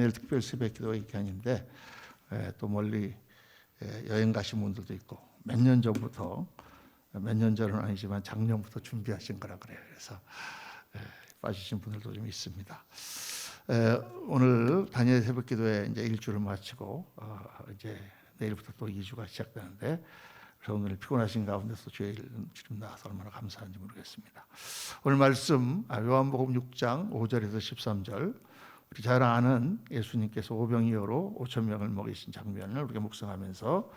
다니엘 특별 새벽기도의 기간인데 또 멀리 여행 가신 분들도 있고 몇 년 전부터, 몇 년 전은 아니지만 작년부터 준비하신 거라 그래요. 그래서 빠지신 분들도 좀 있습니다. 오늘 다니엘 새벽기도에 이제 일주를 마치고 이제 내일부터 또 2주가 시작되는데, 그래서 오늘 피곤하신 가운데서 주의 이름 나와서 얼마나 감사한지 모르겠습니다. 오늘 말씀 요한복음 6장 5절에서 13절, 우리 잘 아는 예수님께서 오병이어로 5천 명을 먹이신 장면을 우리가 묵상하면서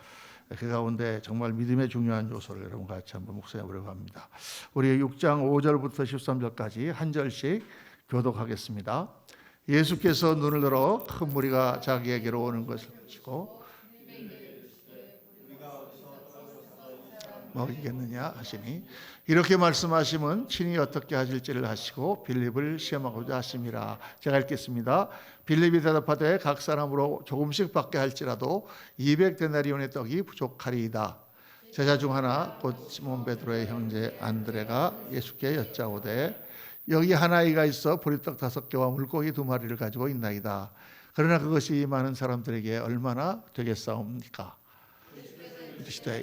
그 가운데 정말 믿음의 중요한 요소를 여러분 같이 한번 묵상해 보려고 합니다. 우리 6장 5절부터 13절까지 한 절씩 교독하겠습니다. 예수께서 눈을 들어 큰 무리가 자기에게로 오는 것을 보시고 먹이겠느냐 하시니, 이렇게 말씀하시면 친히 어떻게 하실지를 하시고 빌립을 시험하고자 하심이라. 제가 읽겠습니다. 빌립이 대답하되 각 사람으로 조금씩 받게 할지라도 200데나리온의 떡이 부족하리이다. 제자 중 하나 곧 시몬 베드로의 형제 안드레가 예수께 여짜오되 여기 한 아이가 있어 보리떡 5개와 물고기 2마리를 가지고 있나이다. 그러나 그것이 많은 사람들에게 얼마나 되겠사옵니까?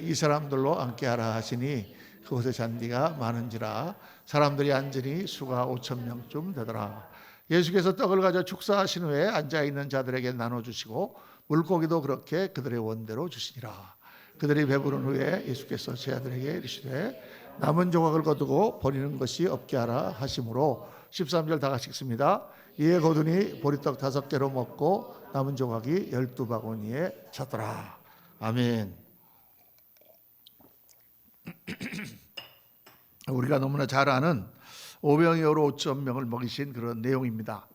이 사람들로 앉게 하라 하시니 그곳에 잔디가 많은지라 사람들이 앉으니 수가 5,000명쯤 되더라. 예수께서 떡을 가져 축사하신 후에 앉아있는 자들에게 나눠주시고 물고기도 그렇게 그들의 원대로 주시니라. 그들이 배부른 후에 예수께서 제자들에게 이르시되 남은 조각을 거두고 버리는 것이 없게 하라 하심으로, 13절 다 같이 읽습니다. 이에 거두니 보리떡 5개로 먹고 남은 조각이 12바구니에 찼더라. 아멘. 우리가 너무나 잘 아는 오병이어로 5,000명을 먹이신 그런 내용입니다.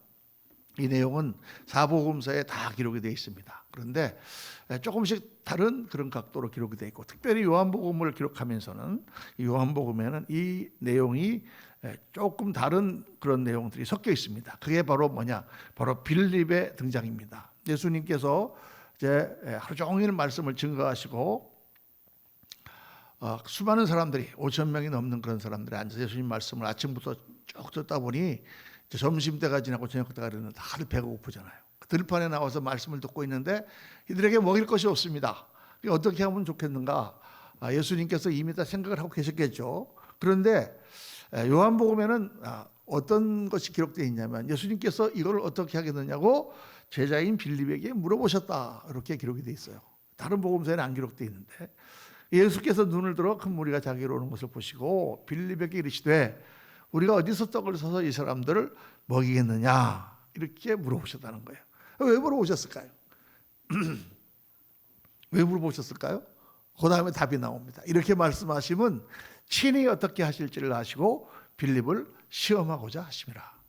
이 내용은 사복음서에 다 기록이 되어 있습니다. 그런데 조금씩 다른 그런 각도로 기록이 되어 있고, 특별히 요한복음을 기록하면서는 요한복음에는 이 내용이 조금 다른 그런 내용들이 섞여 있습니다. 그게 바로 뭐냐? 바로 빌립의 등장입니다. 예수님께서 이제 하루 종일 말씀을 증거하시고 수많은 사람들이 5,000명이 넘는 그런 사람들이 앉아서 예수님 말씀을 아침부터 쭉 듣다 보니 점심때가 지나고 저녁때가 되면 다들 배가 고프잖아요. 들판에 나와서 말씀을 듣고 있는데 이들에게 먹일 것이 없습니다. 어떻게 하면 좋겠는가? 예수님께서 이미 다 생각을 하고 계셨겠죠. 그런데 요한복음에는 어떤 것이 기록되어 있냐면 예수님께서 이걸 어떻게 하겠느냐고 제자인 빌립에게 물어보셨다, 이렇게 기록이 되어 있어요. 다른 복음서에는 안 기록되어 있는데, 예수께서 눈을 들어 큰 무리가 자기로 오는 것을 보시고 빌립에게 이르시되 우리가 어디서 떡을 사서 이 사람들을 먹이겠느냐, 이렇게 물어보셨다는 거예요. 왜 물어보셨을까요? 왜 물어보셨을까요? 그 다음에 답이 나옵니다. 이렇게 말씀하시면 친히 어떻게 하실지를 아시고 빌립을 시험하고자 하심이라.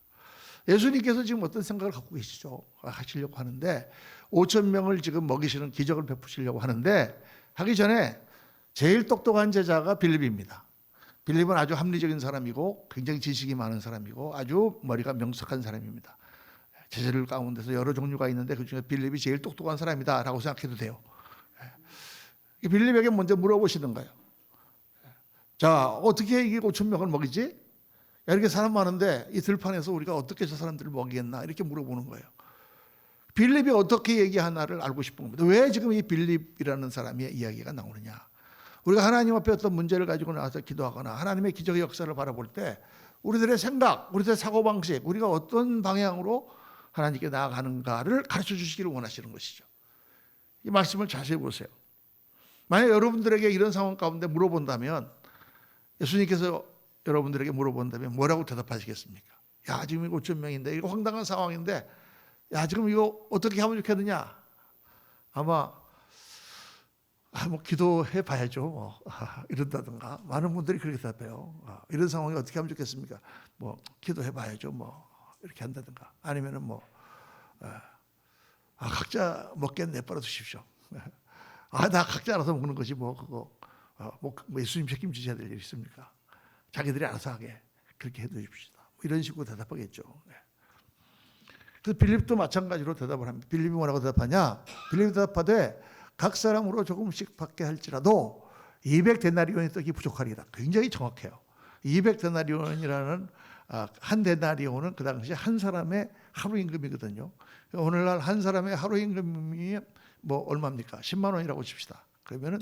예수님께서 지금 어떤 생각을 갖고 계시죠? 하시려고 하는데 5,000명을 지금 먹이시는 기적을 베푸시려고 하는데, 하기 전에 제일 똑똑한 제자가 빌립입니다. 빌립은 아주 합리적인 사람이고 굉장히 지식이 많은 사람이고 아주 머리가 명석한 사람입니다. 제자들 가운데서 여러 종류가 있는데 그중에 빌립이 제일 똑똑한 사람이다 라고 생각해도 돼요. 빌립에게 먼저 물어보시는 거예요. 자, 어떻게 이게 5,000명을 먹이지? 이렇게 사람 많은데 이 들판에서 우리가 어떻게 저 사람들을 먹이겠나, 이렇게 물어보는 거예요. 빌립이 어떻게 얘기하나를 알고 싶은 겁니다. 왜 지금 이 빌립이라는 사람의 이야기가 나오느냐? 우리가 하나님 앞에 어떤 문제를 가지고 나와서 기도하거나 하나님의 기적의 역사를 바라볼 때 우리들의 생각, 우리들의 사고방식, 우리가 어떤 방향으로 하나님께 나아가는가를 가르쳐 주시기를 원하시는 것이죠. 이 말씀을 자세히 보세요. 만약 여러분들에게 이런 상황 가운데 물어본다면, 예수님께서 여러분들에게 물어본다면 뭐라고 대답하시겠습니까? 야, 지금 이거 5,000명인데 이거 황당한 상황인데 야, 지금 이거 어떻게 하면 좋겠느냐? 아마 뭐 기도해 봐야죠, 이런다든가. 많은 분들이 그렇게 대답해요. 이런 상황이 어떻게 하면 좋겠습니까? 뭐 기도해 봐야죠, 뭐 이렇게 한다든가. 아니면은 뭐 각자 먹게 내버려 두십시오. 나 각자 알아서 먹는 거지 뭐 그거 뭐 예수님 책임지셔야 될 일 있습니까? 자기들이 알아서 하게 그렇게 해두십시다. 뭐 이런 식으로 대답하겠죠. 그래서 빌립도 마찬가지로 대답을 합니다. 빌립이 뭐라고 대답하냐? 빌립이 대답하되 각 사람으로 조금씩 받게 할지라도 200데나리온의 떡이 부족하리라. 굉장히 정확해요. 200데나리온이라는 한 데나리온은 그 당시 한 사람의 하루 임금이거든요. 오늘날 한 사람의 하루 임금이 뭐 얼마입니까? 10만 원이라고 칩시다. 그러면은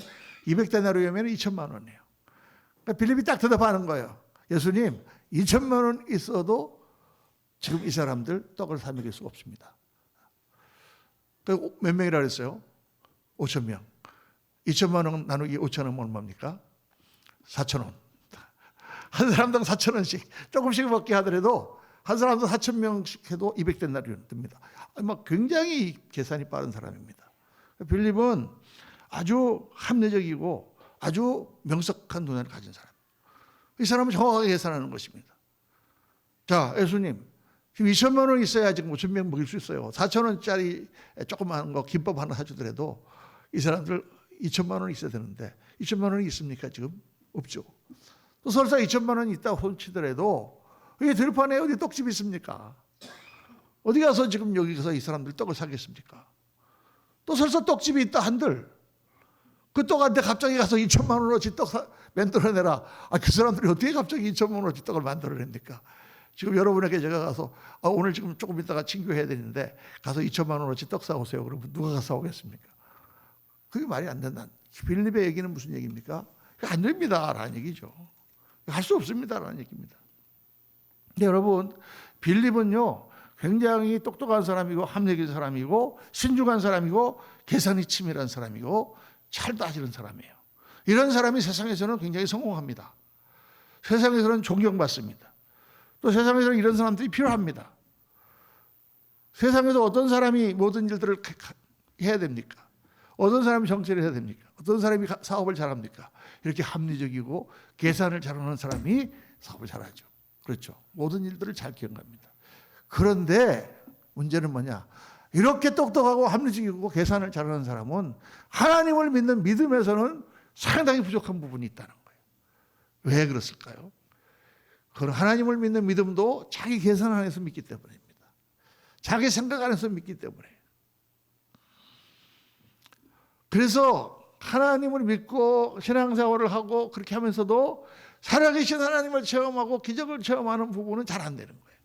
200데나리오면 2천만 원이에요. 그러니까 빌립이 딱 대답하는 거예요. 예수님, 2천만 원 있어도 지금 이 사람들 떡을 사 먹일 수가 없습니다. 몇 명이라 그랬어요? 5천 명. 2천만 원 나누기 5천 원은 얼마입니까? 4천 원. 한 사람당 4천 원씩 조금씩 먹게 하더라도 한 사람당 4천 명씩 해도 200데나리온 듭니다. 굉장히 계산이 빠른 사람입니다. 빌립은 아주 합리적이고 아주 명석한 눈을 가진 사람. 이 사람은 정확하게 계산하는 것입니다. 자, 예수님, 지금 2천만 원 있어야 지금 5천 명 먹일 수 있어요. 4천 원짜리 조그마한 거 김밥 하나 사주더라도 이 사람들 2천만 원이 있어야 되는데 2천만 원이 있습니까? 지금 없죠. 또 설사 2천만 원이 있다고 손치더라도 이게 들판에 어디 떡집이 있습니까? 어디 가서 지금 여기서 이 사람들 떡을 사겠습니까? 또 설사 떡집이 있다 한들 그 떡한테 갑자기 가서 2천만 원어치 떡 만들어내라. 그 사람들이 어떻게 갑자기 2천만 원어치 떡을 만들어냅니까? 지금 여러분에게 제가 가서 오늘 지금 조금 있다가 친교해야 되는데 가서 2천만 원어치 떡 사오세요. 그러면 누가 가서 사오겠습니까? 그게 말이 안 된다. 빌립의 얘기는 무슨 얘기입니까? 안 됩니다 라는 얘기죠. 할 수 없습니다 라는 얘기입니다. 근데 여러분, 빌립은요 굉장히 똑똑한 사람이고 합리적인 사람이고 신중한 사람이고 계산이 치밀한 사람이고 잘 따지는 사람이에요. 이런 사람이 세상에서는 굉장히 성공합니다. 세상에서는 존경받습니다. 또 세상에서는 이런 사람들이 필요합니다. 세상에서 어떤 사람이 모든 일들을 해야 됩니까? 어떤 사람이 정치를 해야 됩니까? 어떤 사람이 사업을 잘합니까? 이렇게 합리적이고 계산을 잘하는 사람이 사업을 잘하죠. 그렇죠. 모든 일들을 잘 기억합니다. 그런데 문제는 뭐냐? 이렇게 똑똑하고 합리적이고 계산을 잘하는 사람은 하나님을 믿는 믿음에서는 상당히 부족한 부분이 있다는 거예요. 왜 그렇을까요? 그건 하나님을 믿는 믿음도 자기 계산 안에서 믿기 때문입니다. 자기 생각 안에서 믿기 때문에. 그래서 하나님을 믿고 신앙생활을 하고 그렇게 하면서도 살아계신 하나님을 체험하고 기적을 체험하는 부분은 잘 안 되는 거예요.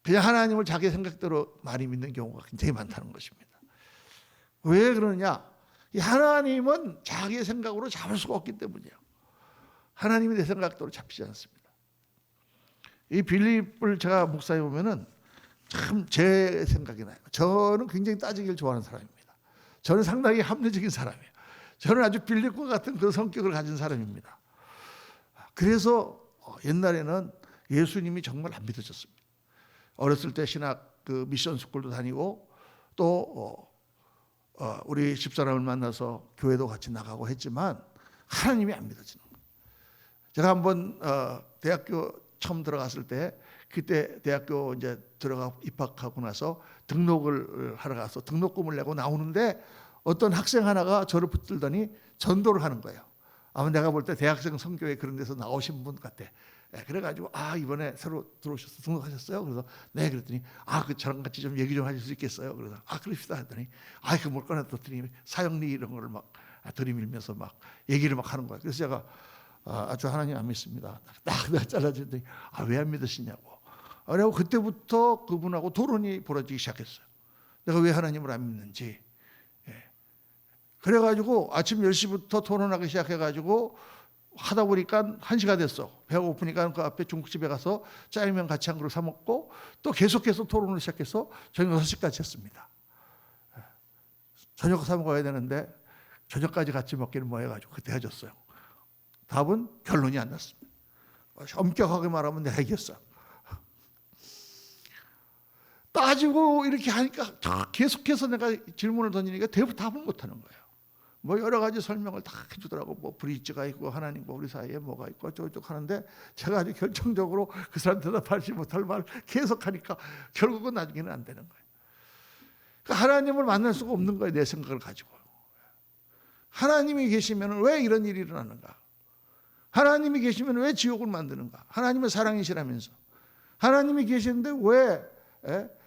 그냥 하나님을 자기 생각대로 많이 믿는 경우가 굉장히 많다는 것입니다. 왜 그러느냐? 이 하나님은 자기의 생각으로 잡을 수가 없기 때문이에요. 하나님이 내 생각대로 잡히지 않습니다. 이 빌립을 제가 묵상해 보면은 참 제 생각이 나요. 저는 굉장히 따지기를 좋아하는 사람입니다. 저는 상당히 합리적인 사람이에요. 저는 아주 빌립과 같은 그 성격을 가진 사람입니다. 그래서 옛날에는 예수님이 정말 안 믿어졌습니다. 어렸을 때 신학 그 미션 스쿨도 다니고 또 우리 집사람을 만나서 교회도 같이 나가고 했지만 하나님이 안 믿어지는 거예요. 제가 한번 대학교 처음 들어갔을 때 그때 대학교 이제 들어가 입학하고 나서 등록을 하러 가서 등록금을 내고 나오는데 어떤 학생 하나가 저를 붙들더니 전도를 하는 거예요. 아마 내가 볼 때 대학생 선교회 그런 데서 나오신 분 같아. 그래가지고 이번에 새로 들어오셔서 등록하셨어요? 그래서 네 그랬더니 그 저랑 같이 좀 얘기 좀 하실 수 있겠어요? 그래서 그럽시다 했더니 그 뭘 꺼냈더니 사형리 이런 거를 막 들이밀면서 막 얘기를 막 하는 거예요. 그래서 제가 저 하나님 안 믿습니다. 딱 내가 잘라줬더니 왜 안 믿으시냐고. 그리고 그때부터 그분하고 토론이 벌어지기 시작했어요. 내가 왜 하나님을 안 믿는지. 그래가지고 아침 10시부터 토론하기 시작해가지고 하다 보니까 1시가 됐어. 배가 고프니까 그 앞에 중국집에 가서 짜장면 같이 한 그릇 사 먹고 또 계속해서 토론을 시작해서 저녁 6시까지 했습니다. 저녁 사 먹어야 되는데 저녁까지 같이 먹기는 뭐 해가지고 그때 헤어졌어요. 답은 결론이 안 났습니다. 엄격하게 말하면 내가 이겼어. 따지고 이렇게 하니까 계속해서 내가 질문을 던지니까 답을 못하는 거예요. 뭐 여러 가지 설명을 다 해주더라고. 뭐 브릿지가 있고 하나님과 우리 사이에 뭐가 있고 어쩌고저쩌고 하는데 제가 아주 결정적으로 그 사람 대답하지 못할 말 계속하니까 결국은 나중에는 안 되는 거예요. 그러니까 하나님을 만날 수가 없는 거예요. 내 생각을 가지고. 하나님이 계시면 왜 이런 일이 일어나는가? 하나님이 계시면 왜 지옥을 만드는가? 하나님은 사랑이시라면서. 하나님이 계시는데 왜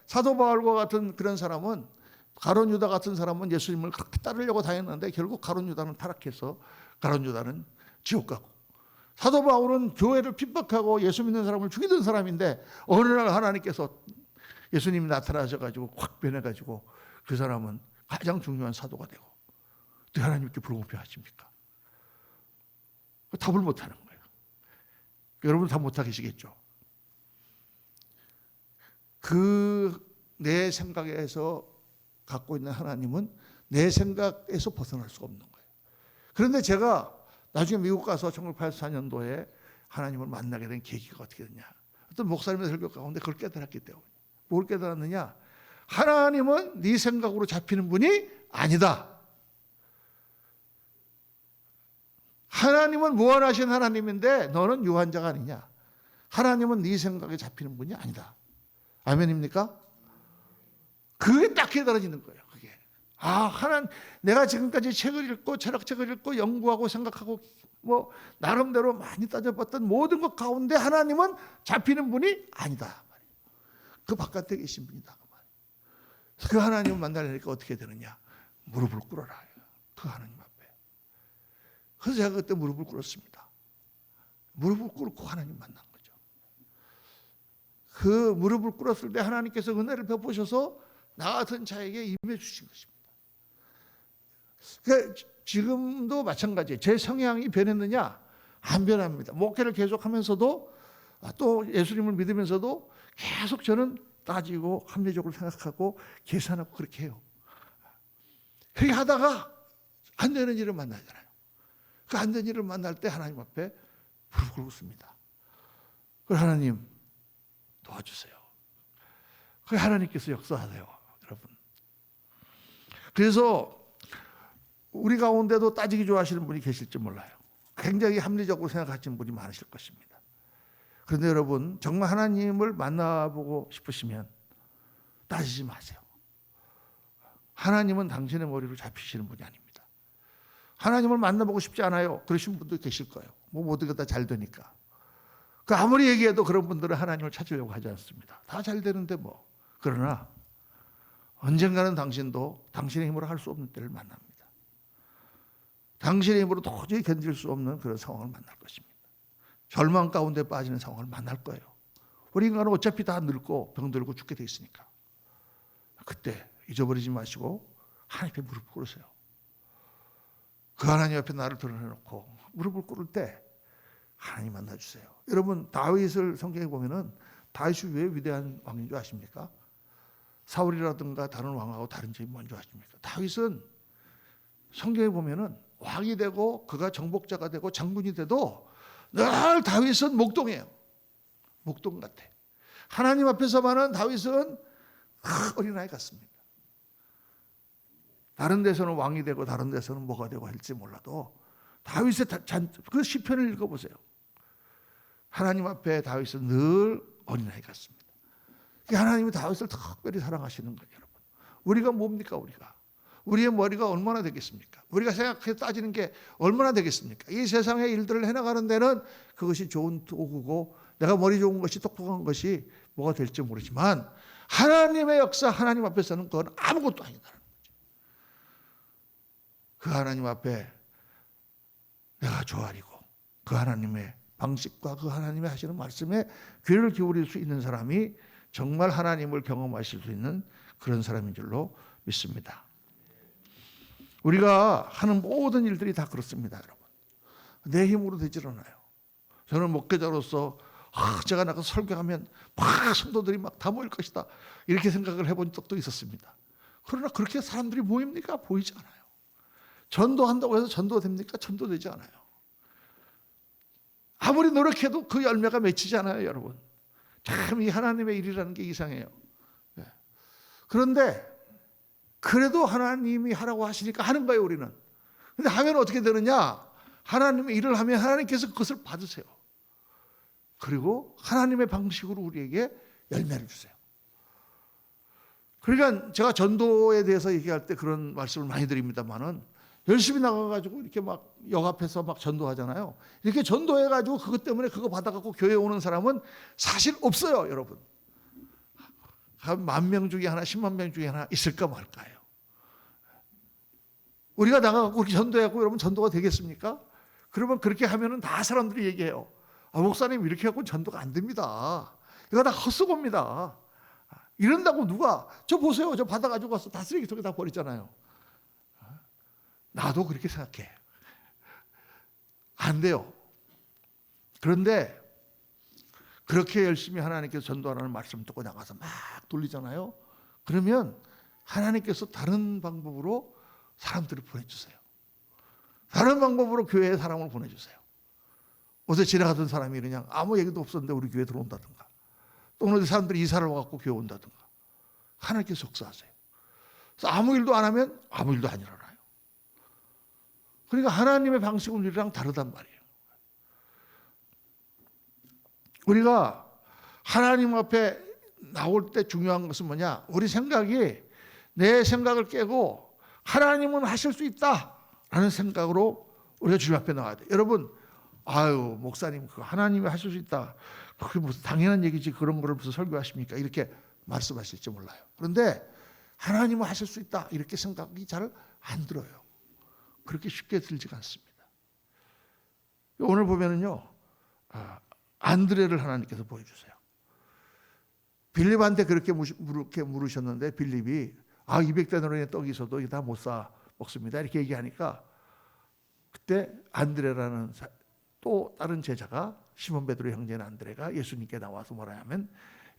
사도 바울과 같은 그런 사람은 가룟 유다 같은 사람은 예수님을 그렇게 따르려고 다녔는데 결국 가룟 유다는 타락해서 가룟 유다는 지옥 가고 사도 바울은 교회를 핍박하고 예수 믿는 사람을 죽이던 사람인데 어느 날 하나님께서 예수님이 나타나셔가지고 확 변해가지고 그 사람은 가장 중요한 사도가 되고 또 하나님께 불공평하십니까? 답을 못하는 거예요. 여러분 다 못하고 계시겠죠? 내 생각에서 갖고 있는 하나님은 내 생각에서 벗어날 수가 없는 거예요. 그런데 제가 나중에 미국 가서 1984년도에 하나님을 만나게 된 계기가 어떻게 됐냐. 어떤 목사님의 설교 가운데 그걸 깨달았기 때문에. 뭘 깨달았느냐. 하나님은 네 생각으로 잡히는 분이 아니다. 하나님은 무한하신 하나님인데 너는 유한자가 아니냐. 하나님은 네 생각에 잡히는 분이 아니다. 아멘입니까? 그게 딱 깨달아지는 거예요. 그게. 내가 지금까지 책을 읽고 철학책을 읽고 연구하고 생각하고 뭐 나름대로 많이 따져봤던 모든 것 가운데 하나님은 잡히는 분이 아니다. 그 바깥에 계신 분이다. 그 하나님을 만나려니까 어떻게 되느냐? 무릎을 꿇어라. 그 하나님 앞에. 그래서 제가 그때 무릎을 꿇었습니다. 무릎을 꿇고 하나님 만난 거죠. 그 무릎을 꿇었을 때 하나님께서 은혜를 베푸셔서 나 같은 자에게 임해 주신 것입니다. 그러니까 지금도 마찬가지예요. 제 성향이 변했느냐? 안 변합니다. 목회를 계속하면서도 또 예수님을 믿으면서도 계속 저는 따지고 합리적으로 생각하고 계산하고 그렇게 해요. 그렇게 하다가 안 되는 일을 만나잖아요. 그 안 되는 일을 만날 때 하나님 앞에 무릎을 꿇습니다. 그래서 하나님 도와주세요. 그 하나님께서 역사하세요, 여러분. 그래서 우리 가운데도 따지기 좋아하시는 분이 계실지 몰라요. 굉장히 합리적으로 생각하시는 분이 많으실 것입니다. 그런데 여러분 정말 하나님을 만나보고 싶으시면 따지지 마세요. 하나님은 당신의 머리로 잡히시는 분이 아닙니다. 하나님을 만나보고 싶지 않아요. 그러신 분도 계실 거예요. 뭐 모든 게 다 잘 되니까. 그 아무리 얘기해도 그런 분들은 하나님을 찾으려고 하지 않습니다. 다 잘 되는데 뭐. 그러나 언젠가는 당신도 당신의 힘으로 할 수 없는 때를 만납니다. 당신의 힘으로 도저히 견딜 수 없는 그런 상황을 만날 것입니다. 절망 가운데 빠지는 상황을 만날 거예요. 우리 인간은 어차피 다 늙고 병들고 죽게 돼 있으니까. 그때 잊어버리지 마시고 하나님 앞에 무릎 꿇으세요. 그 하나님 앞에 나를 드러내놓고 무릎을 꿇을 때 하나님 만나주세요. 여러분 다윗을 성경에 보면은 다윗이 왜 위대한 왕인 줄 아십니까? 사울이라든가 다른 왕하고 다른 점이 뭔지 아십니까? 다윗은 성경에 보면은 왕이 되고 그가 정복자가 되고 장군이 돼도 늘 다윗은 목동이에요. 목동 같아. 하나님 앞에서만은 다윗은 어린아이 같습니다. 다른 데서는 왕이 되고 다른 데서는 뭐가 되고 할지 몰라도 다윗의 그 시편을 읽어보세요. 하나님 앞에 다윗은 늘 어린아이 같습니다. 하나님이 다윗을 특별히 사랑하시는 거예요, 여러분. 우리가 뭡니까, 우리가? 우리의 머리가 얼마나 되겠습니까? 우리가 생각해서 따지는 게 얼마나 되겠습니까? 이 세상의 일들을 해나가는 데는 그것이 좋은 도구고 내가 머리 좋은 것이 똑똑한 것이 뭐가 될지 모르지만 하나님의 역사, 하나님 앞에서는 그건 아무것도 아니다라는 거죠. 그 하나님 앞에 내가 조아리고 그 하나님의 방식과 그 하나님의 하시는 말씀에 귀를 기울일 수 있는 사람이 정말 하나님을 경험하실 수 있는 그런 사람인 줄로 믿습니다. 우리가 하는 모든 일들이 다 그렇습니다, 여러분. 내 힘으로 되질 않아요. 저는 목회자로서 제가 나가서 설교하면 막 성도들이 막 다 모일 것이다 이렇게 생각을 해본 적도 있었습니다. 그러나 그렇게 사람들이 모입니까? 보이지 않아요. 전도한다고 해서 전도됩니까? 전도되지 않아요. 아무리 노력해도 그 열매가 맺히지 않아요, 여러분. 참 이 하나님의 일이라는 게 이상해요. 그런데 그래도 하나님이 하라고 하시니까 하는 거예요, 우리는. 근데 하면 어떻게 되느냐? 하나님의 일을 하면 하나님께서 그것을 받으세요. 그리고 하나님의 방식으로 우리에게 열매를 주세요. 그러니까 제가 전도에 대해서 얘기할 때 그런 말씀을 많이 드립니다만은 열심히 나가가지고 이렇게 막 역 앞에서 막 전도하잖아요. 이렇게 전도해가지고 그것 때문에 그거 받아갖고 교회에 오는 사람은 사실 없어요, 여러분. 한 10,000명 중에 하나, 10만 명 중에 하나 있을까 말까요. 우리가 나가갖고 그렇게 전도하고 여러분 전도가 되겠습니까? 그러면 그렇게 하면은 다 사람들이 얘기해요. 아, 목사님 이렇게 하고 전도가 안 됩니다. 이거 다 헛수고입니다. 이런다고 누가 저 보세요. 저 받아가지고 와서 다 쓰레기통에 다 버리잖아요. 나도 그렇게 생각해. 안 돼요. 그런데 그렇게 열심히 하나님께서 전도하라는 말씀 듣고 나가서 막 돌리잖아요. 그러면 하나님께서 다른 방법으로 사람들을 보내주세요. 다른 방법으로 교회에 사람을 보내주세요. 어제 지나가던 사람이 그냥 아무 얘기도 없었는데 우리 교회에 들어온다든가, 또 어느 사람들이 이사를 와갖고 교회 온다든가, 하나님께서 역사하세요. 그래서 아무 일도 안 하면 아무 일도 안 일어나요. 그러니까 하나님의 방식은 우리랑 다르단 말이에요. 우리가 하나님 앞에 나올 때 중요한 것은 뭐냐? 우리 생각이 내 생각을 깨고 하나님은 하실 수 있다라는 생각으로 우리가 주님 앞에 나와야 돼요. 여러분, 아유 목사님 그 하나님이 하실 수 있다. 그게 무슨 당연한 얘기지 그런 거를 무슨 설교하십니까? 이렇게 말씀하실지 몰라요. 그런데 하나님은 하실 수 있다 이렇게 생각이 잘 안 들어요. 그렇게 쉽게 들지가 않습니다. 오늘 보면은요, 안드레를 하나님께서 보여주세요. 빌립한테 그렇게 물으셨는데 빌립이 200데나리온의 떡이 있어도 이거 다 못 사 먹습니다. 이렇게 얘기하니까 그때 안드레라는 또 다른 제자가 시몬 베드로 형제인 안드레가 예수님께 나와서 뭐라 하면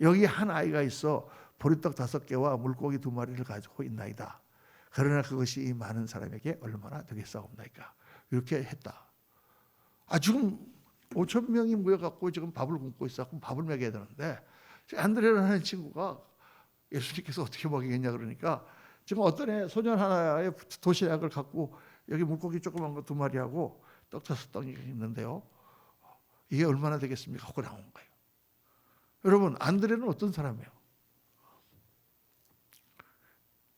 여기 한 아이가 있어 보리떡 5개와 물고기 2마리를 가지고 있나이다. 그러나 그것이 이 많은 사람에게 얼마나 되겠사옵나이까. 이렇게 했다. 지금 5천 명이 모여갖고 지금 밥을 굶고 있어. 그럼 밥을 먹여야 되는데 안드레라는 친구가 예수님께서 어떻게 먹이겠냐 그러니까 지금 어떤 애 소년 하나의 도시락을 갖고 여기 물고기 조그만 거 2마리하고 떡 5덩이 있는데요. 이게 얼마나 되겠습니까? 하고 나온 거예요. 여러분, 안드레는 어떤 사람이에요?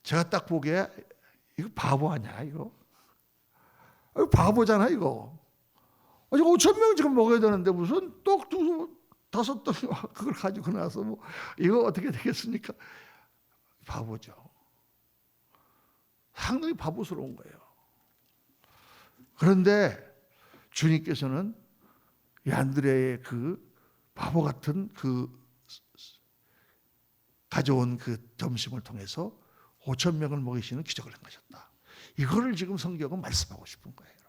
제가 딱 보기에 이거 바보 아니야 이거? 바보잖아 이거. 5천 명 지금 먹어야 되는데 무슨 떡 5덩이 그걸 가지고 나서 뭐 이거 어떻게 되겠습니까? 바보죠. 상당히 바보스러운 거예요. 그런데 주님께서는 이 안드레의 그 바보 같은 그 가져온 그 점심을 통해서 5천 명을 먹이시는 기적을 행하셨다. 이거를 지금 성경은 말씀하고 싶은 거예요. 여러분.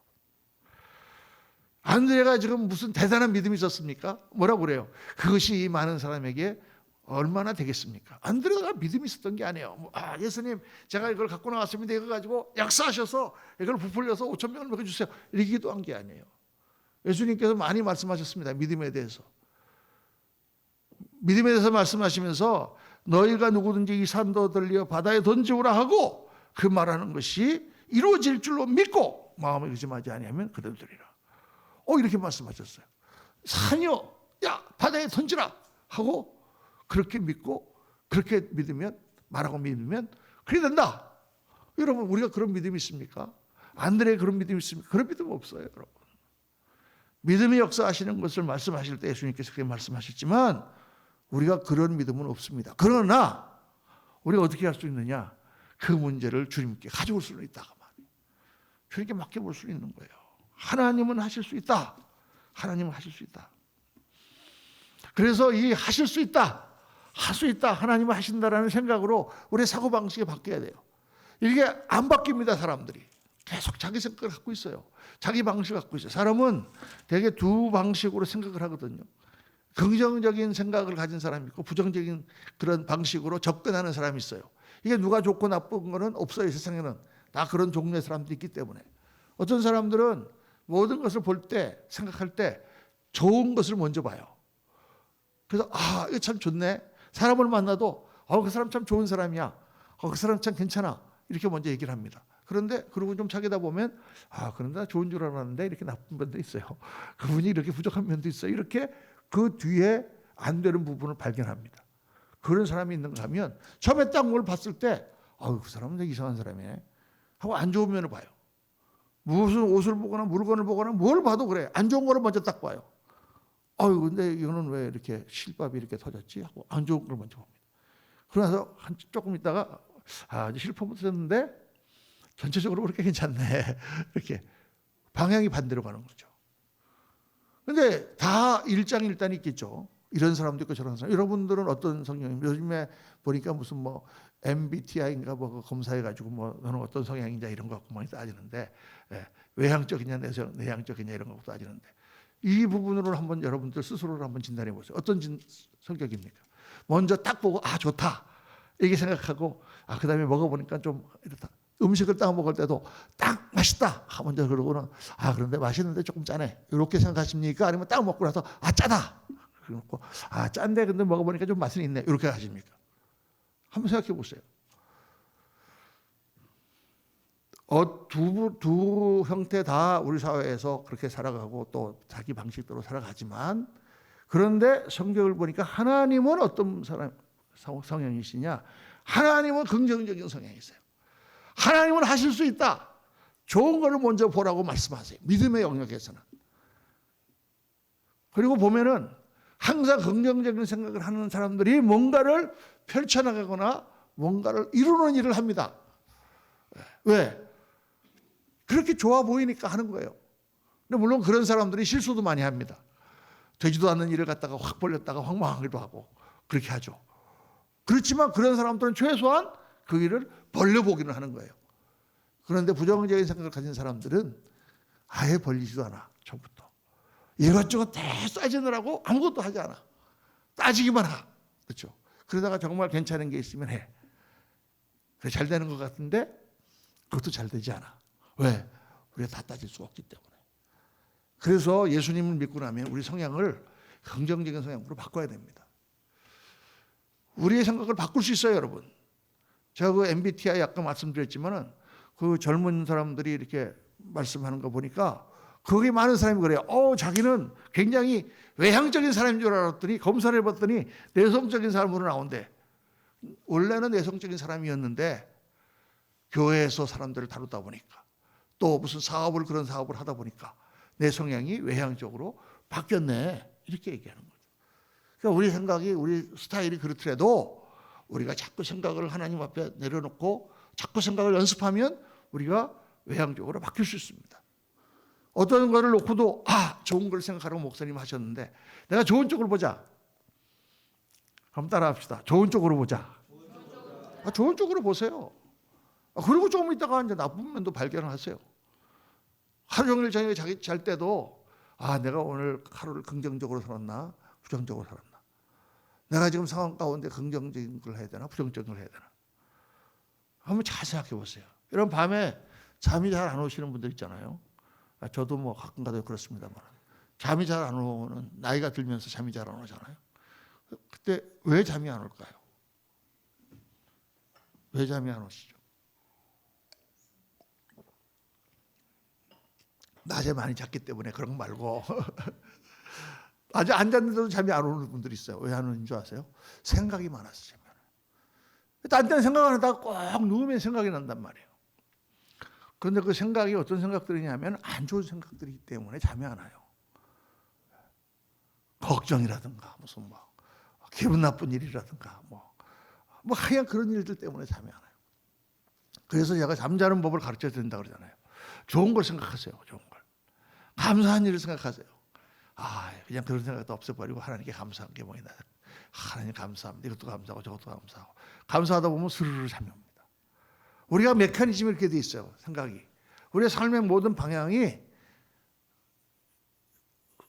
안드레가 지금 무슨 대단한 믿음이 있었습니까? 뭐라고 그래요? 그것이 이 많은 사람에게 얼마나 되겠습니까? 안드레가 믿음이 있었던 게 아니에요. 예수님 제가 이걸 갖고 나왔습니다. 이거 가지고 약사하셔서 이걸 부풀려서 5천 명을 먹여주세요. 이렇게 기도한 게 아니에요. 예수님께서 많이 말씀하셨습니다. 믿음에 대해서. 믿음에 대해서 말씀하시면서 너희가 누구든지 이 산도 들려 바다에 던지오라 하고 그 말하는 것이 이루어질 줄로 믿고 마음에 의심하지 아니하면 그대로 되리라. 이렇게 말씀하셨어요. 산이요, 야 바다에 던지라 하고 그렇게 믿고 그렇게 믿으면 말하고 믿으면 그래 된다. 여러분 우리가 그런 믿음이 있습니까? 안드레 그런 믿음이 있습니까? 그런 믿음 없어요, 여러분. 믿음의 역사하시는 것을 말씀하실 때 예수님께서 그렇게 말씀하셨지만 우리가 그런 믿음은 없습니다. 그러나 우리가 어떻게 할 수 있느냐? 그 문제를 주님께 가져올 수는 있다가 말이에요. 주님께 맡겨볼 수 있는 거예요. 하나님은 하실 수 있다. 하나님은 하실 수 있다. 그래서 이 하실 수 있다, 할 수 있다, 하나님은 하신다라는 생각으로 우리의 사고방식이 바뀌어야 돼요. 이게 안 바뀝니다. 사람들이 계속 자기 생각을 갖고 있어요. 자기 방식을 갖고 있어요. 사람은 대개 두 방식으로 생각을 하거든요. 긍정적인 생각을 가진 사람이 있고 부정적인 그런 방식으로 접근하는 사람이 있어요. 이게 누가 좋고 나쁜 거는 없어요. 세상에는 다 그런 종류의 사람들이 있기 때문에. 어떤 사람들은 모든 것을 볼 때, 생각할 때 좋은 것을 먼저 봐요. 그래서 이거 참 좋네. 사람을 만나도 그 사람 참 좋은 사람이야. 그 사람 참 괜찮아. 이렇게 먼저 얘기를 합니다. 그런데 그러고 좀 자기다 보면 그런데 좋은 줄 알았는데 이렇게 나쁜 면도 있어요. 그분이 이렇게 부족한 면도 있어요. 이렇게 그 뒤에 안 되는 부분을 발견합니다. 그런 사람이 있는가 하면 처음에 딱 뭘 봤을 때 그 사람은 되게 이상한 사람이네 하고 안 좋은 면을 봐요. 무슨 옷을 보거나 물건을 보거나 뭘 봐도 그래. 안 좋은 거를 먼저 딱 봐요. 근데 이거는 왜 이렇게 실밥이 이렇게 터졌지? 하고 안 좋은 걸 먼저 봅니다. 그러면서 조금 있다가 이제 실밥 터졌는데 전체적으로 그렇게 괜찮네. 이렇게 방향이 반대로 가는 거죠. 근데 다 일장일단이 있겠죠. 이런 사람도 있고 저런 사람. 여러분들은 어떤 성향입니까? 요즘에 보니까 무슨 뭐 MBTI인가 뭐 검사해가지고 뭐 너는 어떤 성향이냐 이런 거 갖고 많이 따지는데, 외향적이냐 내향적이냐 이런 거 갖고 따지는데, 이 부분으로 한번 여러분들 스스로를 한번 진단해 보세요. 어떤 성격입니까? 먼저 딱 보고 아 좋다 이렇게 생각하고, 그다음에 먹어보니까 좀 이렇다. 음식을 딱 먹을 때도 딱 맛있다 먼저 그러고는 그런데 맛있는데 조금 짜네 이렇게 생각하십니까? 아니면 딱 먹고 나서 짜다 그래놓고 짠데 근데 먹어보니까 좀 맛은 있네 이렇게 하십니까? 한번 생각해 보세요. 두 형태 다 우리 사회에서 그렇게 살아가고 또 자기 방식대로 살아가지만, 그런데 성경을 보니까 하나님은 어떤 성향이시냐? 하나님은 긍정적인 성향이세요. 하나님은 하실 수 있다. 좋은 거를 먼저 보라고 말씀하세요. 믿음의 영역에서는. 그리고 보면은 항상 긍정적인 생각을 하는 사람들이 뭔가를 펼쳐나가거나 뭔가를 이루는 일을 합니다. 왜? 그렇게 좋아 보이니까 하는 거예요. 근데 물론 그런 사람들이 실수도 많이 합니다. 되지도 않는 일을 갖다가 확 벌렸다가 황망하기도 하고 그렇게 하죠. 그렇지만 그런 사람들은 최소한 그 일을 벌려보기는 하는 거예요. 그런데 부정적인 생각을 가진 사람들은 아예 벌리지도 않아. 처음부터 이것저것 다 따지느라고 아무것도 하지 않아. 따지기만 하. 그렇죠. 그러다가 정말 괜찮은 게 있으면 해. 잘 되는 것 같은데 그것도 잘 되지 않아. 왜? 우리가 다 따질 수 없기 때문에. 그래서 예수님을 믿고 나면 우리 성향을 긍정적인 성향으로 바꿔야 됩니다. 우리의 생각을 바꿀 수 있어요, 여러분. 제가 그 MBTI 아까 말씀드렸지만은 그 젊은 사람들이 이렇게 말씀하는 거 보니까 거기 많은 사람이 그래요. 자기는 굉장히 외향적인 사람인 줄 알았더니 검사를 해봤더니 내성적인 사람으로 나온대. 원래는 내성적인 사람이었는데 교회에서 사람들을 다루다 보니까 또 무슨 그런 사업을 하다 보니까 내 성향이 외향적으로 바뀌었네. 이렇게 얘기하는 거죠. 그러니까 우리 생각이, 우리 스타일이 그렇더라도 우리가 자꾸 생각을 하나님 앞에 내려놓고 자꾸 생각을 연습하면 우리가 외향적으로 바뀔 수 있습니다. 어떤 거를 놓고도 좋은 걸 생각하라고 목사님 하셨는데 내가 좋은 쪽으로 보자. 그럼 따라합시다. 좋은 쪽으로 보자. 좋은 쪽으로 보세요. 그리고 조금 있다가 이제 나쁜 면도 발견을 하세요. 하루 종일 저녁에 자기 잘 때도 내가 오늘 하루를 긍정적으로 살았나 부정적으로 살았나, 내가 지금 상황 가운데 긍정적인 걸 해야 되나 부정적인 걸 해야 되나 한번 잘 생각해 보세요. 여러분 밤에 잠이 잘 안 오시는 분들 있잖아요. 저도 뭐 가끔가다 그렇습니다만 잠이 잘 안 오는, 나이가 들면서 잠이 잘 안 오잖아요. 그때 왜 잠이 안 올까요? 왜 잠이 안 오시죠? 낮에 많이 잤기 때문에 그런 거 말고 낮에 안 잤는데도 잠이 안 오는 분들이 있어요. 왜 안 오는 줄 아세요? 생각이 많았어요. 딴 생각 안 하다가 꼭 누우면 생각이 난단 말이에요. 그런데 그 생각이 어떤 생각들이냐면 안 좋은 생각들이기 때문에 잠이 안 와요. 걱정이라든가 무슨 뭐 기분 나쁜 일이라든가 뭐 하여간 그런 일들 때문에 잠이 안 와요. 그래서 제가 잠자는 법을 가르쳐 드린다 그러잖아요. 좋은 걸 생각하세요. 좋은 걸. 감사한 일을 생각하세요. 그냥 그런 생각도 없애버리고 하나님께 감사한 게 뭐냐. 하나님 감사합니다. 이것도 감사하고 저것도 감사하고. 감사하다 보면 스르르 잠이 옵니다. 우리가 메커니즘이 이렇게 돼 있어요. 생각이. 우리의 삶의 모든 방향이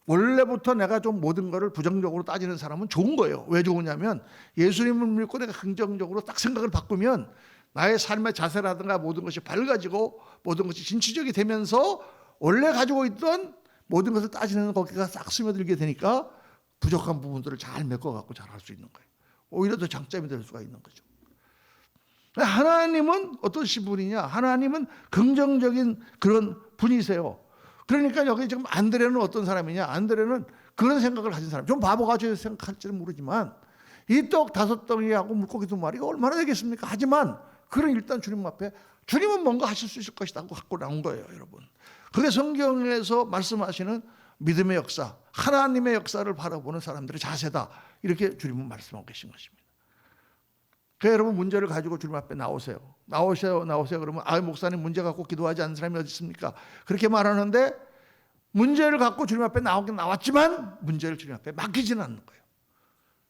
원래부터 내가 좀 모든 것을 부정적으로 따지는 사람은 좋은 거예요. 왜 좋으냐면 예수님을 믿고 내가 긍정적으로 딱 생각을 바꾸면 나의 삶의 자세라든가 모든 것이 밝아지고 모든 것이 진취적이 되면서 원래 가지고 있던 모든 것을 따지는 거기가 싹 스며들게 되니까 부족한 부분들을 잘 메꿔갖고 잘 할 수 있는 거예요. 오히려 더 장점이 될 수가 있는 거죠. 하나님은 어떠신 분이냐? 하나님은 긍정적인 그런 분이세요. 그러니까 여기 지금 안드레는 어떤 사람이냐? 안드레는 그런 생각을 가진 사람. 좀 바보같이 생각할지는 모르지만 이 떡 5덩이하고 물고기 2마리가 얼마나 되겠습니까? 하지만 그런 일단 주님 앞에 주님은 뭔가 하실 수 있을 것이다 하고 갖고 나온 거예요, 여러분. 그게 성경에서 말씀하시는 믿음의 역사, 하나님의 역사를 바라보는 사람들의 자세다. 이렇게 주님은 말씀하고 계신 것입니다. 그래서 여러분 문제를 가지고 주님 앞에 나오세요. 나오세요. 그러면 목사님 문제 갖고 기도하지 않는 사람이 어디 있습니까? 그렇게 말하는데 문제를 갖고 주님 앞에 나오긴 나왔지만 문제를 주님 앞에 맡기지는 않는 거예요.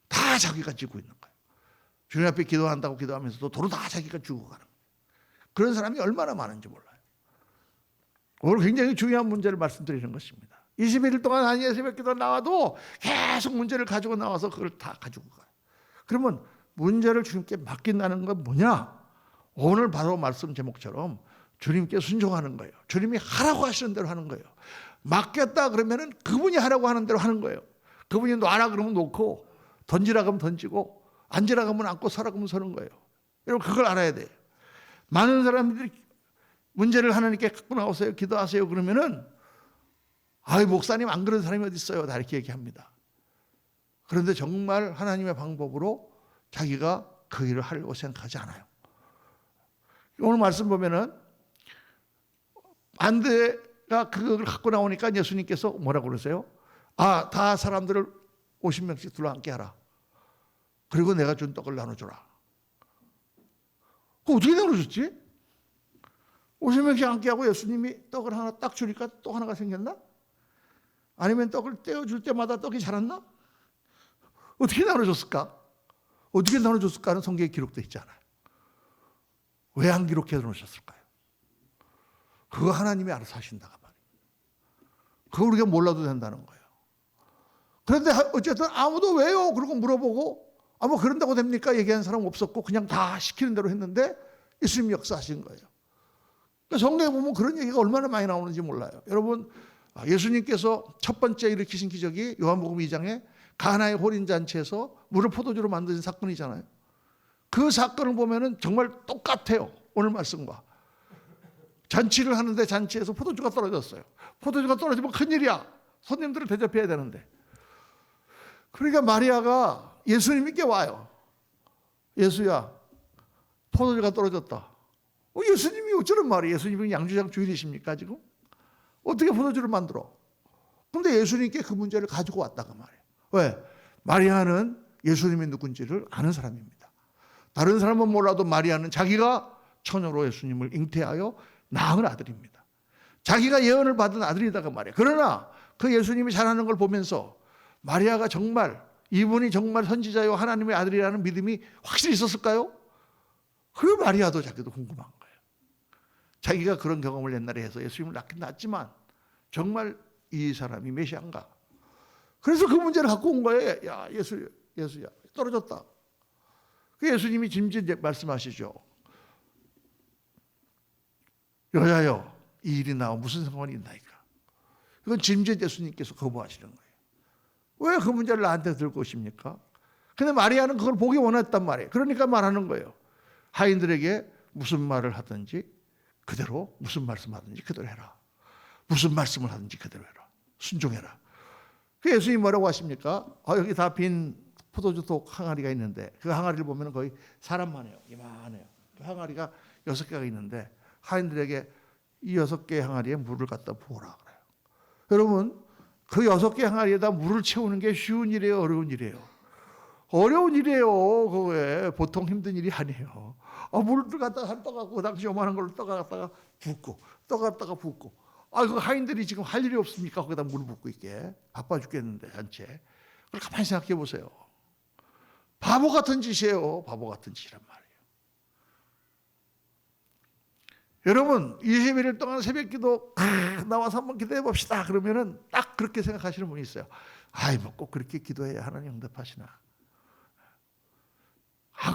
다 자기가 지고 있는 거예요. 주님 앞에 기도한다고 기도하면서도 도로 다 자기가 주고 가는 거예요. 그런 사람이 얼마나 많은지 몰라요. 오늘 굉장히 중요한 문제를 말씀드리는 것입니다. 21일 동안 한예의 새벽기도 나와도 계속 문제를 가지고 나와서 그걸 다 가지고 가요. 그러면 문제를 주님께 맡긴다는 건 뭐냐? 오늘 바로 말씀 제목처럼 주님께 순종하는 거예요. 주님이 하라고 하시는 대로 하는 거예요. 맡겼다 그러면은 그분이 하라고 하는 대로 하는 거예요. 그분이 놔라 그러면 놓고, 던지라 그러면 던지고, 앉으라 그러면 앉고, 서라 그러면 서는 거예요. 여러분 그걸 알아야 돼요. 많은 사람들이 문제를 하나님께 갖고 나오세요, 기도하세요 그러면은 아이 목사님 안 그런 사람이 어디 있어요? 다 이렇게 얘기합니다. 그런데 정말 하나님의 방법으로 자기가 그 일을 하려고 생각하지 않아요. 오늘 말씀 보면은 안대가 그걸 갖고 나오니까 예수님께서 뭐라고 그러세요? 아, 다 사람들을 50명씩 둘러앉게 하라. 그리고 내가 준 떡을 나눠주라. 그거 어떻게 나눠줬지? 50명씩 앉게 하고 예수님이 떡을 하나 딱 주니까 또 하나가 생겼나? 아니면 떡을 떼어줄 때마다 떡이 자랐나? 어떻게 나눠줬을까? 어떻게 나눠줬을까는 성경에 기록되어 있지 않아요. 왜 안 기록해 놓으셨을까요? 그거 하나님이 알아서 하신다가 말이에요. 그거 우리가 몰라도 된다는 거예요. 그런데 어쨌든 아무도 왜요? 그러고 물어보고 뭐 그런다고 됩니까? 얘기하는 사람 없었고 그냥 다 시키는 대로 했는데 예수님이 역사하신 거예요. 그러니까 성경에 보면 그런 얘기가 얼마나 많이 나오는지 몰라요. 여러분 예수님께서 첫 번째 일으키신 기적이 요한복음 2장에 가나의 혼인잔치에서 물을 포도주로 만드신 사건이잖아요. 그 사건을 보면은 정말 똑같아요. 오늘 말씀과. 잔치를 하는데 잔치에서 포도주가 떨어졌어요. 포도주가 떨어지면 큰일이야. 손님들을 대접해야 되는데. 그러니까 마리아가 예수님께 와요. 예수야, 포도주가 떨어졌다. 예수님이 어쩌는 말이에요? 예수님이 양주장 주인이십니까 지금? 어떻게 포도주를 만들어? 그런데 예수님께 그 문제를 가지고 왔다가 말이에요. 왜? 마리아는 예수님이 누군지를 아는 사람입니다. 다른 사람은 몰라도 마리아는 자기가 처녀로 예수님을 잉태하여 낳은 아들입니다. 자기가 예언을 받은 아들이다가 말이에요. 그러나 그 예수님이 잘하는 걸 보면서 마리아가 정말 이분이 정말 선지자요 하나님의 아들이라는 믿음이 확실히 있었을까요? 그 마리아도 자기도 궁금한 거예요. 자기가 그런 경험을 옛날에 해서 예수님을 낳긴 낳았지만 정말 이 사람이 메시아인가? 그래서 그 문제를 갖고 온 거예요. 야, 예수야, 떨어졌다. 그 예수님이 짐짓 말씀하시죠. 여자여, 이 일이 나와 무슨 상관이 있나이까? 이건 짐짓 예수님께서 거부하시는 거예요. 왜 그 문제를 나한테 들고 오십니까? 근데 마리아는 그걸 보기 원했단 말이에요. 그러니까 말하는 거예요. 하인들에게 무슨 말을 하든지 그대로, 무슨 말씀하든지 그대로 해라. 무슨 말씀을 하든지 그대로 해라. 순종해라. 그 예수님이 뭐라고 하십니까? 여기 다 빈 포도주 독 항아리가 있는데 그 항아리를 보면 거의 사람만 해요. 이만해요. 그 항아리가 6개가 있는데 하인들에게 이 6개의 항아리에 물을 갖다 부어라 그래요. 여러분 그 6개 항아리에다 물을 채우는 게 쉬운 일이에요? 어려운 일이에요? 어려운 일이에요. 그게 보통 힘든 일이 아니에요. 물을 갖다가 떠갖고 당시 요만한 걸 떠갖다가 붓고 떠갖다가 붓고 그 하인들이 지금 할 일이 없습니까? 거기다 물을 붓고 있게 바빠 죽겠는데 잔치에. 그걸 가만히 생각해 보세요. 바보 같은 짓이에요. 바보 같은 짓이란 말이에요. 여러분 21일 동안 새벽기도 나와서 한번 기도해 봅시다. 그러면은 딱 그렇게 생각하시는 분이 있어요. 뭐 꼭 그렇게 기도해야 하나님 응답하시나?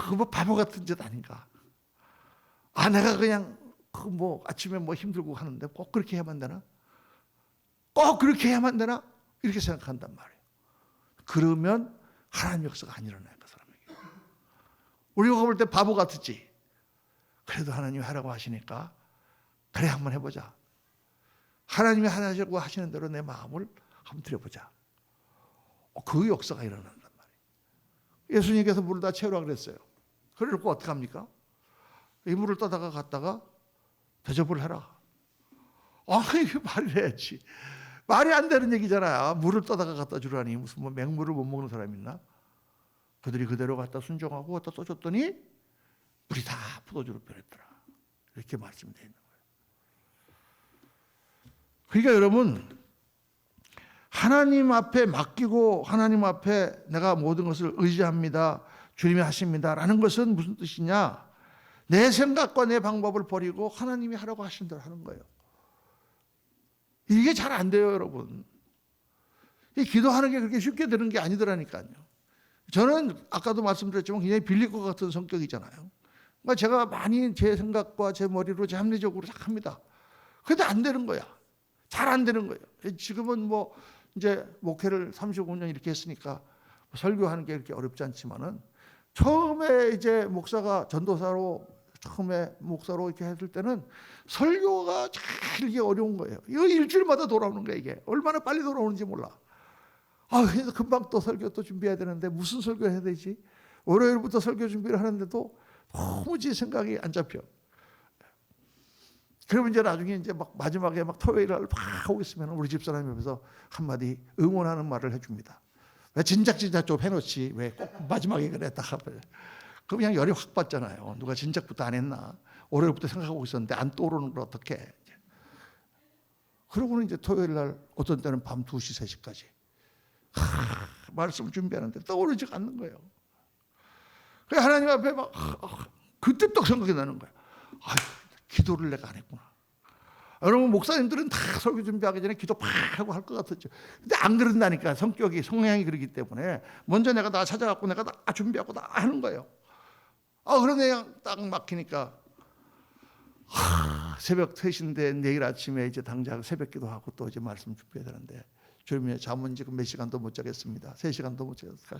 그거 뭐 바보 같은 짓 아닌가? 내가 그냥 아침에 힘들고 하는데 꼭 그렇게 해야만 되나? 꼭 그렇게 해야만 되나? 이렇게 생각한단 말이에요. 그러면 하나님 역사가 안 일어나요. 그 사람에게. 우리가 볼 때 바보 같았지. 그래도 하나님이 하라고 하시니까 그래 한번 해보자. 하나님이 하라고 하시는 대로 내 마음을 한번 드려보자. 그 역사가 일어난단 말이에요. 예수님께서 물을 다 채우라 그랬어요. 그래놓고 어떻게 합니까? 이 물을 떠다가 갔다가 대접을 해라. 이게 말이 해야지. 말이 안 되는 얘기잖아요. 물을 떠다가 갖다 주라니 무슨 맹물을 못 먹는 사람이 있나? 그들이 그대로 갖다 순종하고 갖다 떠줬더니 물이 다 포도주로 변했더라. 이렇게 말씀되어 있는 거예요. 그러니까 여러분 하나님 앞에 맡기고 하나님 앞에 내가 모든 것을 의지합니다. 주님이 하십니다. 라는 것은 무슨 뜻이냐? 내 생각과 내 방법을 버리고 하나님이 하라고 하신 대로 하는 거예요. 이게 잘 안 돼요, 여러분. 이 기도하는 게 그렇게 쉽게 되는 게 아니더라니까요. 저는 아까도 말씀드렸지만 굉장히 빌릴 것 같은 성격이잖아요. 그러니까 제가 많이 제 생각과 제 머리로 제 합리적으로 합니다. 그런데 안 되는 거야. 잘 안 되는 거예요. 지금은 뭐 이제 목회를 35년 이렇게 했으니까 설교하는 게 그렇게 어렵지 않지만은 처음에 이제 목사가 전도사로 처음에 목사로 이렇게 했을 때는 설교가 잘 이게 어려운 거예요. 이거 일주일마다 돌아오는 거예요. 이게 얼마나 빨리 돌아오는지 몰라. 그래서 금방 또 설교 또 준비해야 되는데 무슨 설교 해야 되지? 월요일부터 설교 준비를 하는데도 도무지 생각이 안 잡혀. 그러면 이제 나중에 이제 막 마지막에 막 토요일날 막 하고 있으면 우리 집사람이 옆에서 한마디 응원하는 말을 해줍니다. 왜 진작 좀 해놓지 왜 꼭 마지막에 그래 딱 하면 그럼 그냥 열이 확 받잖아요. 누가 진작부터 안 했나? 월요일부터 생각하고 있었는데 안 떠오르는 걸 어떡해. 그러고는 이제 토요일날 어떤 때는 밤 2시, 3시까지 말씀 준비하는데 떠오르지가 않는 거예요. 그래서 하나님 앞에 막 그때 또 생각이 나는 거예요. 기도를 내가 안 했구나. 여러분 목사님들은 다 설교 준비하기 전에 기도 팍 하고 할 것 같았죠. 근데 안 그런다니까. 성격이 성향이 그러기 때문에 먼저 내가 다 찾아갖고 내가 다 준비하고 다 하는 거예요. 그런데 그냥 딱 막히니까 새벽 3시인데 내일 아침에 이제 당장 새벽 기도하고 또 이제 말씀 준비해야 되는데 주님의 잠은 지금 몇 시간도 못 자겠습니다. 3시간도 못 자겠습니다.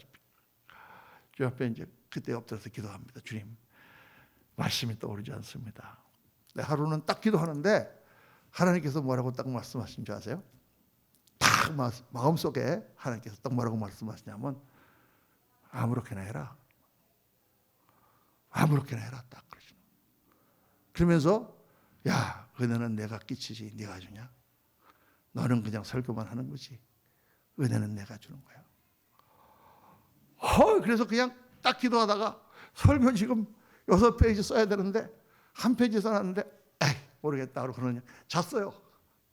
주 앞에 이제 그때 엎드려서 기도합니다. 주님, 말씀이 떠오르지 않습니다. 하루는 딱 기도하는데 하나님께서 뭐라고 딱 말씀하신 줄 아세요? 딱 마음속에 하나님께서 딱 뭐라고 말씀하시냐면 아무렇게나 해라. 아무렇게나 해라 딱 그러시는. 그러면서 야, 은혜는 내가 끼치지 네가 주냐? 너는 그냥 설교만 하는 거지. 은혜는 내가 주는 거야. 그래서 그냥 딱 기도하다가 설교 지금 6페이지 써야 되는데 1페이지 써놨는데 에이 모르겠다 그러고 그러냐 잤어요.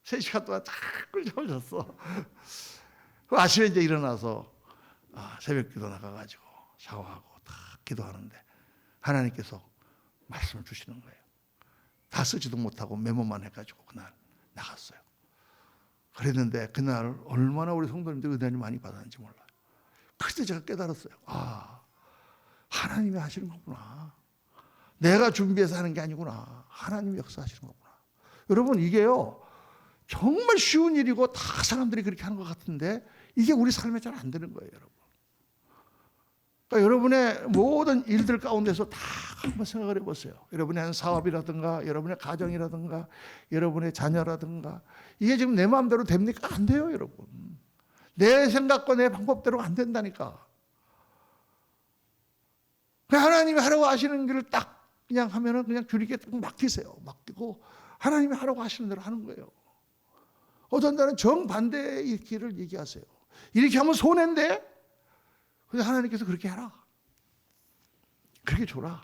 3시간 동안 딱 꿀잠을 잤어. 아침에 이제 일어나서 새벽 기도 나가가지고 샤워하고 딱 기도하는데 하나님께서 말씀을 주시는 거예요. 다 쓰지도 못하고 메모만 해가지고 그날 나갔어요. 그랬는데 그날 얼마나 우리 성도님들 은혜를 많이 받았는지 몰라요. 그때 제가 깨달았어요. 하나님이 하시는 거구나. 내가 준비해서 하는 게 아니구나. 하나님이 역사하시는 거구나. 여러분 이게요 정말 쉬운 일이고 다 사람들이 그렇게 하는 것 같은데 이게 우리 삶에 잘 안 되는 거예요, 여러분. 그러니까 여러분의 모든 일들 가운데서 다 한번 생각을 해보세요. 여러분의 한 사업이라든가 여러분의 가정이라든가 여러분의 자녀라든가 이게 지금 내 마음대로 됩니까? 안 돼요, 여러분. 내 생각과 내 방법대로 안 된다니까. 하나님이 하라고 하시는 길을 딱 그냥 하면은 그냥 주님께 딱 맡기세요. 맡기고 하나님이 하라고 하시는 대로 하는 거예요. 어떤 날은 정반대의 길을 얘기하세요. 이렇게 하면 손해인데? 근데 하나님께서 그렇게 해라. 그렇게 줘라.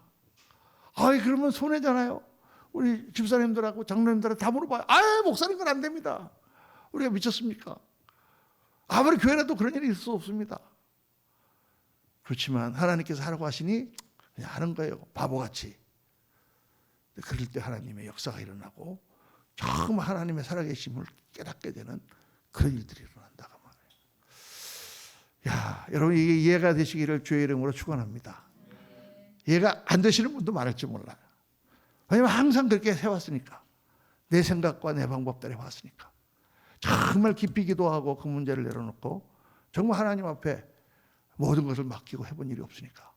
그러면 손해잖아요. 우리 집사님들하고 장로님들한테 다 물어봐요. 목사님 그건 안 됩니다. 우리가 미쳤습니까? 아무리 교회라도 그런 일이 있을 수 없습니다. 그렇지만 하나님께서 하라고 하시니 그냥 하는 거예요. 바보같이. 그럴 때 하나님의 역사가 일어나고 정말 하나님의 살아계심을 깨닫게 되는 그런 일들이 일어난다고 말해요. 여러분 이게 이해가 되시기를 주의 이름으로 축원합니다. 이해가 안 되시는 분도 많을지 몰라요. 왜냐하면 항상 그렇게 해왔으니까. 내 생각과 내 방법대로 해왔으니까. 정말 깊이 기도하고 그 문제를 내려놓고 정말 하나님 앞에 모든 것을 맡기고 해본 일이 없으니까.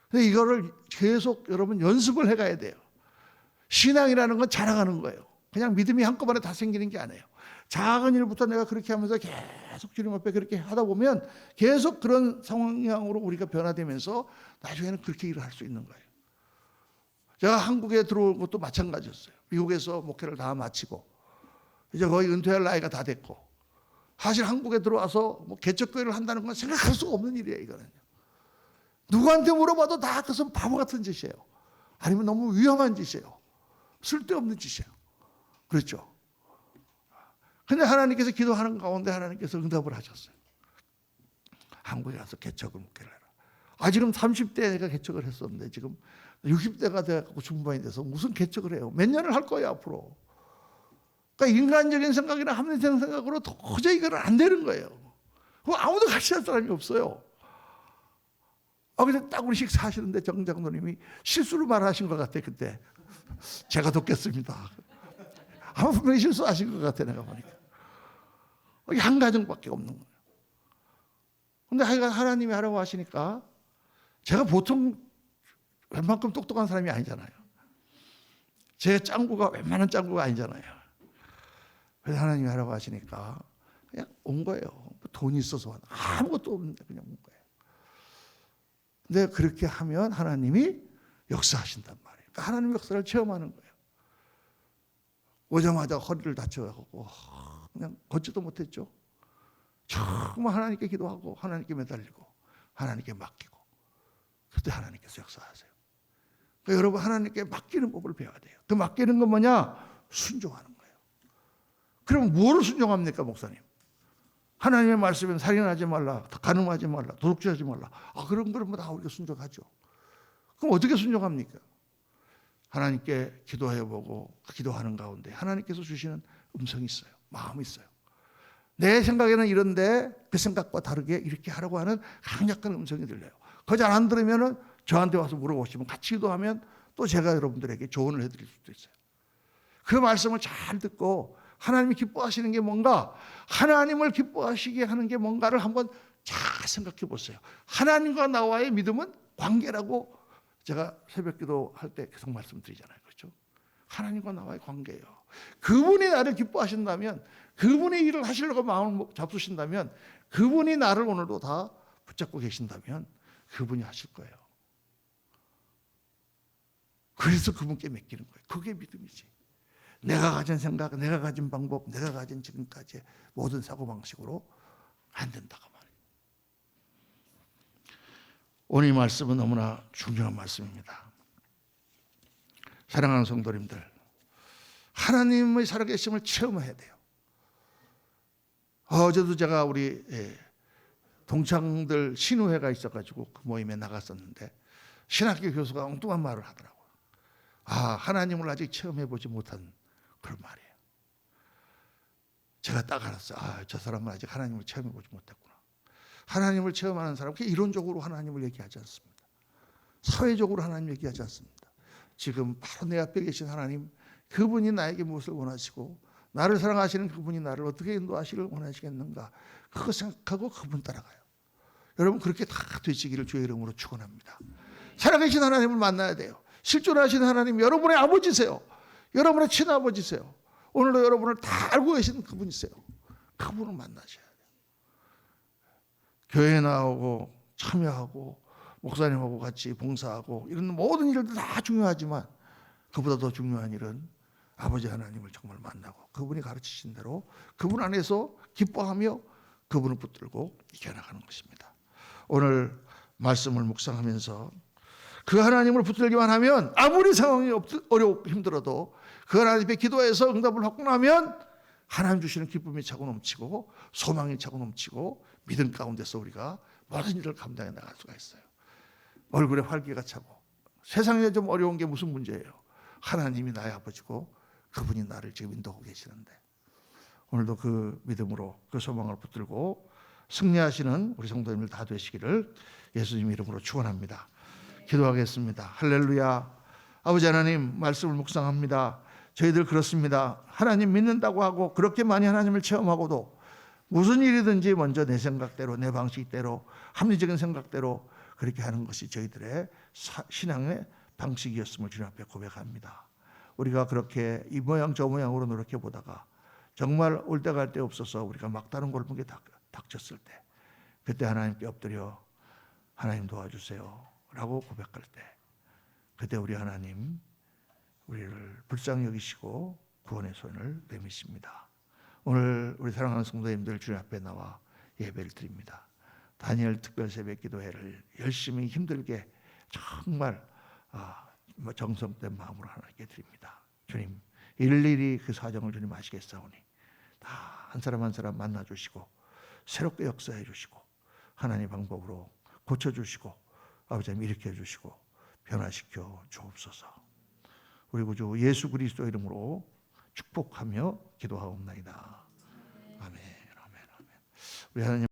근데 이거를 계속 여러분 연습을 해가야 돼요. 신앙이라는 건 자라가는 거예요. 그냥 믿음이 한꺼번에 다 생기는 게 아니에요. 작은 일부터 내가 그렇게 하면서 계속 주님 앞에 그렇게 하다 보면 계속 그런 상황으로 우리가 변화되면서 나중에는 그렇게 일을 할 수 있는 거예요. 제가 한국에 들어온 것도 마찬가지였어요. 미국에서 목회를 다 마치고 이제 거의 은퇴할 나이가 다 됐고 사실 한국에 들어와서 뭐 개척교회를 한다는 건 생각할 수가 없는 일이에요. 이거는요. 누구한테 물어봐도 다 그것은 바보 같은 짓이에요. 아니면 너무 위험한 짓이에요. 쓸데없는 짓이에요. 그렇죠. 근데 하나님께서 기도하는 가운데 하나님께서 응답을 하셨어요. 한국에 가서 개척을 묵게를 해라. 지금 30대에 내가 개척을 했었는데 지금 60대가 돼갖고 중반이 돼서 무슨 개척을 해요. 몇 년을 할 거예요 앞으로. 그러니까 인간적인 생각이나 합리적 생각으로 도저히 이거는 안 되는 거예요. 아무도 같이 할 사람이 없어요. 그래서 딱 우리 식 사시는데 정 장로님이 실수로 말하신 것 같아. 그때 제가 돕겠습니다. 아마 분명히 실수하신 것 같아. 내가 보니까 한 가정밖에 없는 거예요. 근데 하여간 하나님이 하라고 하시니까 제가 보통 웬만큼 똑똑한 사람이 아니잖아요. 제 짱구가 웬만한 짱구가 아니잖아요. 그래서 하나님이 하라고 하시니까 그냥 온 거예요. 돈이 있어서 아무것도 없는데 그냥 온 거예요. 근데 그렇게 하면 하나님이 역사하신단 말이에요. 그러니까 하나님 역사를 체험하는 거예요. 오자마자 허리를 다쳐갖고 그냥 걷지도 못했죠. 정말 하나님께 기도하고 하나님께 매달리고 하나님께 맡기고 그때 하나님께서 역사하세요. 그러니까 여러분 하나님께 맡기는 법을 배워야 돼요. 그 맡기는 건 뭐냐? 순종하는 거예요. 그럼 뭐를 순종합니까 목사님? 하나님의 말씀은 살인하지 말라, 간음하지 말라, 도둑질하지 말라. 그런 거는 다 우리가 순종하죠. 그럼 어떻게 순종합니까? 하나님께 기도해보고 기도하는 가운데 하나님께서 주시는 음성이 있어요. 마음이 있어요. 내 생각에는 이런데 그 생각과 다르게 이렇게 하라고 하는 강력한 음성이 들려요. 그거 잘 안 들으면 저한테 와서 물어보시면 같이 기도하면 또 제가 여러분들에게 조언을 해드릴 수도 있어요. 그 말씀을 잘 듣고 하나님이 기뻐하시는 게 뭔가, 하나님을 기뻐하시게 하는 게 뭔가를 한번 잘 생각해 보세요. 하나님과 나와의 믿음은 관계라고 제가 새벽기도 할 때 계속 말씀드리잖아요. 그렇죠? 하나님과 나와의 관계예요. 그분이 나를 기뻐하신다면, 그분이 일을 하시려고 마음을 잡수신다면, 그분이 나를 오늘도 다 붙잡고 계신다면 그분이 하실 거예요. 그래서 그분께 맡기는 거예요. 그게 믿음이지. 내가 가진 생각, 내가 가진 방법, 내가 가진 지금까지의 모든 사고방식으로 안 된다고 말이에요. 오늘 이 말씀은 너무나 중요한 말씀입니다. 사랑하는 성도님들, 하나님의 살아계심을 체험해야 돼요. 어제도 제가 우리 동창들 신우회가 있어가지고 그 모임에 나갔었는데 신학교 교수가 엉뚱한 말을 하더라고요. 하나님을 아직 체험해보지 못한 그런 말이에요. 제가 딱 알았어요. 저 사람은 아직 하나님을 체험해보지 못했구나. 하나님을 체험하는 사람은 이론적으로 하나님을 얘기하지 않습니다. 사회적으로 하나님 얘기하지 않습니다. 지금 바로 내 앞에 계신 하나님, 그분이 나에게 무엇을 원하시고 나를 사랑하시는 그분이 나를 어떻게 인도하시기를 원하시겠는가, 그거 생각하고 그분 따라가요. 여러분 그렇게 다 되시기를 주의 이름으로 축원합니다. 살아계신 하나님을 만나야 돼요. 실존하시는 하나님, 여러분의 아버지세요. 여러분의 친아버지세요. 오늘도 여러분을 다 알고 계시는 그분이세요. 그분을 만나셔야 돼요. 교회에 나오고 참여하고 목사님하고 같이 봉사하고 이런 모든 일들 다 중요하지만 그보다 더 중요한 일은 아버지 하나님을 정말 만나고 그분이 가르치신 대로 그분 안에서 기뻐하며 그분을 붙들고 이겨나가는 것입니다. 오늘 말씀을 묵상하면서 그 하나님을 붙들기만 하면 아무리 상황이 어렵고 힘들어도 그 하나님 앞에 기도해서 응답을 받고 나면 하나님 주시는 기쁨이 차고 넘치고 소망이 차고 넘치고 믿음 가운데서 우리가 모든 일을 감당해 나갈 수가 있어요. 얼굴에 활기가 차고 세상에 좀 어려운 게 무슨 문제예요? 하나님이 나의 아버지고 그분이 나를 지금 인도하고 계시는데 오늘도 그 믿음으로 그 소망을 붙들고 승리하시는 우리 성도님들 다 되시기를 예수님 이름으로 축원합니다. 기도하겠습니다. 할렐루야. 아버지 하나님, 말씀을 묵상합니다. 저희들 그렇습니다. 하나님 믿는다고 하고 그렇게 많이 하나님을 체험하고도 무슨 일이든지 먼저 내 생각대로, 내 방식대로, 합리적인 생각대로 그렇게 하는 것이 저희들의 신앙의 방식이었음을 주님 앞에 고백합니다. 우리가 그렇게 이 모양 저 모양으로 노력해 보다가 정말 올 때 갈 데 없어서 우리가 막다른 골목에 닥쳤을 때 그때 하나님께 엎드려 하나님 도와주세요 라고 고백할 때 그때 우리 하나님 우리를 불쌍히 여기시고 구원의 손을 내미십니다. 오늘 우리 사랑하는 성도님들 주님 앞에 나와 예배를 드립니다. 다니엘 특별 새벽 기도회를 열심히 힘들게 정말 정성된 마음으로 하나님께 드립니다. 주님 일일이 그 사정을 주님 아시겠사오니 다 한 사람 한 사람 만나 주시고 새롭게 역사해 주시고 하나님 방법으로 고쳐 주시고 아버지 하나님 일으켜 주시고 변화시켜 주옵소서. 우리 구주 예수 그리스도 이름으로 축복하며 기도하옵나이다. 아멘, 아멘, 아멘. 우리 하나님